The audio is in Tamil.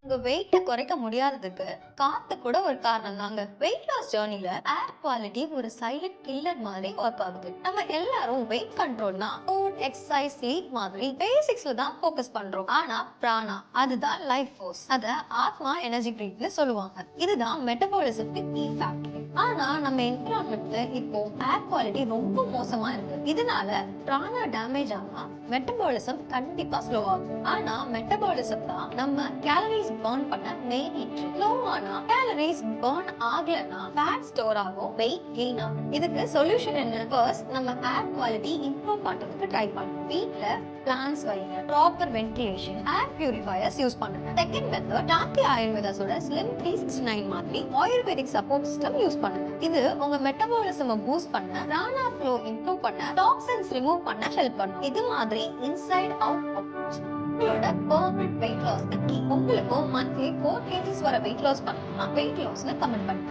உங்க வெயிட்ட குறைக்க முடியாததுக்கு காத்து கூட ஒரு காரணம் தாங்க. வெயிட் லாஸ் ஜர்னில ஏர் குவாலிட்டி ஒரு சைலண்ட் கில்லர் மாதிரி ஒர்க் ஆகுது. நம்ம எல்லாரும் வெயிட் கண்ட்ரோல்னா ஃபுட், எக்ஸசைஸ், ஸ்லீப் மாதிரி பேசிக்ஸ்ல தான் ஃபோக்கஸ் பண்றோம். ஆனா பிராணா அதுதான் லைஃப் ஃபோர்ஸ். அத ஆத்மா எனர்ஜி ட்ரிங்க்னு சொல்லுவாங்க. இதுதான் மெட்டபாலிசம்க்கு கீ ஃபேக்டர். ஆனா நம்ம என்விரான்மெண்ட்ல இப்போ ஏர் குவாலிட்டி ரொம்ப மோசமா இருக்கு. இதனால பிராணா டேமேஜ் ஆனா மெட்டபாலிசம் கண்டிப்பா ஸ்லோ ஆகும். ஆனா மெட்டபாலிசம் தான் நம்ம கேலரிஸ் பர்ன் பண்ண மெயின் இன்ஜின். ஸ்லோ ஆனா கேலரிஸ் பர்ன் ஆகலனா ஃபேட் ஸ்டோர் ஆகும், வெயிட் கெயின் ஆகும். இதுக்கு சொல்யூஷன் என்ன? ஃபர்ஸ்ட் நம்ம ஏர் குவாலிட்டி இம்ப்ரூவ் பண்றதுக்கு ட்ரை பண்ணணும். வீட்ல பிளான்ஸ் வைங்க, ப்ராப்பர் வென்டிலேஷன், ஏர் பியூரிஃபையர்ஸ் யூஸ் பண்ணுங்க. செகண்ட் மெத்தட் டாக்டி ஆயுர்வேதாஸோட ஸ்லிம் 369 மாதிரி ஆயுர்வேதிக் சப்போர்ட் சிஸ்டம் யூஸ் பண்ணுங்க. இது உங்க மெட்டபாலிசம் பூஸ்ட் பண்ண, பிராணா ஃப்ளோ இம்ப்ரூவ் பண்ண, டாக்ஸின்ஸ் ரிமூவ் பண்ண ஹெல்ப் பண்ணும். இது மாதிரி இன்சைட் அவுட் அப்ரோச் உங்களோட பெர்மனன்ட் வெயிட் லாஸ் கீ. உங்களுக்கும் மந்த்லி 4 kgs வர வெயிட் லாஸ் பண்ணணும்னா வெயிட் லாஸ்ல கமெண்ட் பண்ணுங்க.